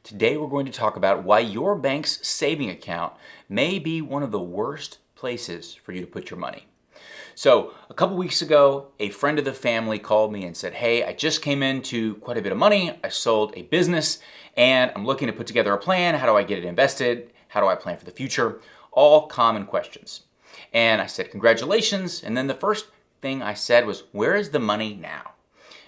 Today we're going to talk about why your bank's saving account may be one of the worst places for you to put your money. So a couple weeks ago, a friend of the family called me and said, hey, I just came into quite a bit of money. I sold a business and I'm looking to put together a plan. How do I get it invested? How do I plan for the future? All common questions. And I said, congratulations. And then the first thing I said was, where is the money now?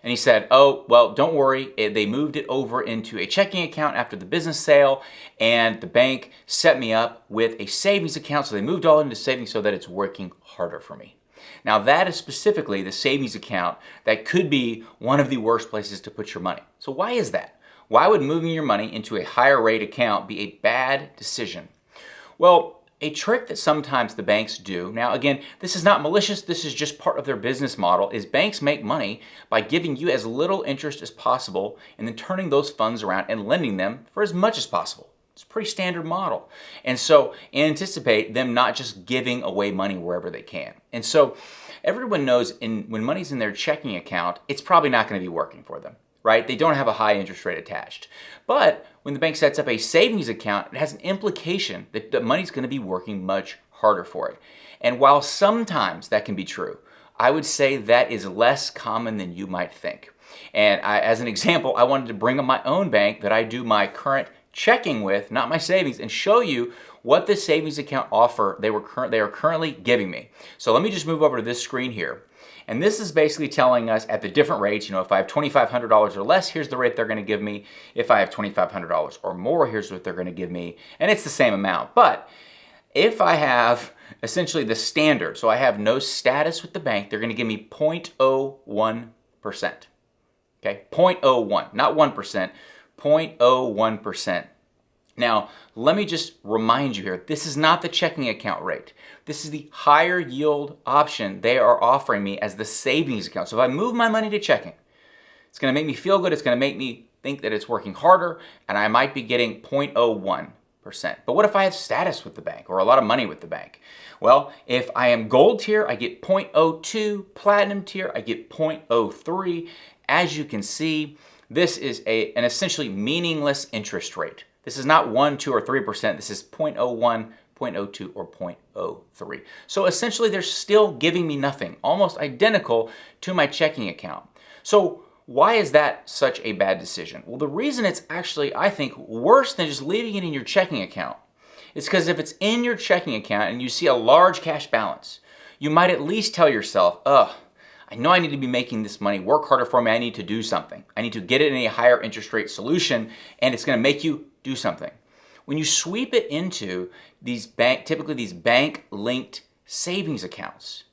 And he said, oh, well, don't worry. They moved it over into a checking account after the business sale, and the bank set me up with a savings account. So they moved all into savings so that it's working harder for me. Now, that is specifically the savings account that could be one of the worst places to put your money. So why is that? Why would moving your money into a higher rate account be a bad decision? Well, a trick that sometimes the banks do, now again, this is not malicious, this is just part of their business model, is banks make money by giving you as little interest as possible and then turning those funds around and lending them for as much as possible. It's a pretty standard model. And so anticipate them not just giving away money wherever they can. And so everyone knows when money's in their checking account, it's probably not going to be working for them, right? They don't have a high interest rate attached. But when the bank sets up a savings account, it has an implication that the money's going to be working much harder for it. And while sometimes that can be true, I would say that is less common than you might think. And as an example, I wanted to bring up my own bank that I do my current checking with, not my savings, and show you what the savings account offer they are currently giving me. So let me just move over to this screen here. And this is basically telling us at the different rates, if I have $2,500 or less, here's the rate they're going to give me. If I have $2,500 or more, here's what they're going to give me. And it's the same amount. But if I have essentially the standard, so I have no status with the bank, they're going to give me 0.01%. Okay, 0.01, not 1%, 0.01%. Now, let me just remind you here, this is not the checking account rate. This is the higher yield option they are offering me as the savings account. So if I move my money to checking, it's going to make me feel good. It's going to make me think that it's working harder, and I might be getting 0.01%. But what if I have status with the bank or a lot of money with the bank? Well, if I am gold tier, I get 0.02. Platinum tier, I get 0.03. As you can see, this is an essentially meaningless interest rate. This is not 1, 2, or 3%. This is 0.01, 0.02, or 0.03. So essentially, they're still giving me nothing, almost identical to my checking account. So why is that such a bad decision? Well, the reason it's actually, I think, worse than just leaving it in your checking account is because if it's in your checking account and you see a large cash balance, you might at least tell yourself, I know I need to be making this money work harder for me. I need to do something. I need to get it in a higher interest rate solution, and it's going to make you do something. When you sweep it into typically these bank-linked savings accounts,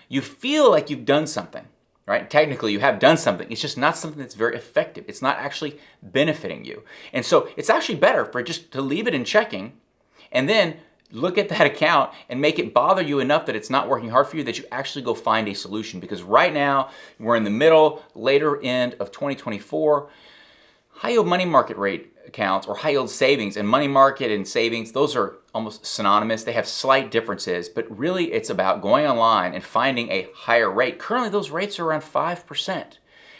you feel like you've done something, right? Technically, you have done something. It's just not something that's very effective. It's not actually benefiting you. And so it's actually better for just to leave it in checking and then look at that account and make it bother you enough that it's not working hard for you that you actually go find a solution. Because right now, we're in the later end of 2024. High-yield money market rate accounts or high-yield savings and money market and savings, those are almost synonymous. They have slight differences, but really it's about going online and finding a higher rate. Currently, those rates are around 5%.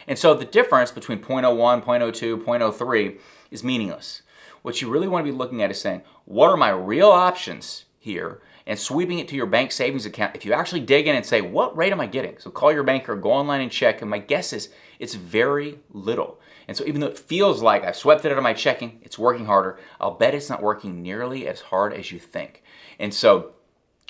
And so the difference between 0.01, 0.02, 0.03 is meaningless. What you really want to be looking at is saying, what are my real options here? And sweeping it to your bank savings account. If you actually dig in and say, what rate am I getting? So call your banker, go online and check. And my guess is it's very little. And so even though it feels like I've swept it out of my checking, it's working harder, I'll bet it's not working nearly as hard as you think. And so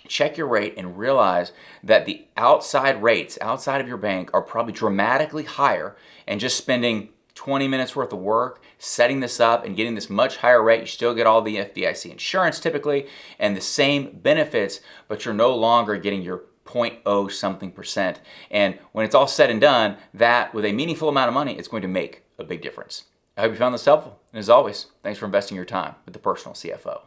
check your rate and realize that the outside rates outside of your bank are probably dramatically higher, and just spending 20 minutes worth of work setting this up and getting this much higher rate, you still get all the FDIC insurance typically and the same benefits, but you're no longer getting your 0.0 something percent. And when it's all said and done, that with a meaningful amount of money, it's going to make a big difference. I hope you found this helpful. And as always, thanks for investing your time with the Personal CFO.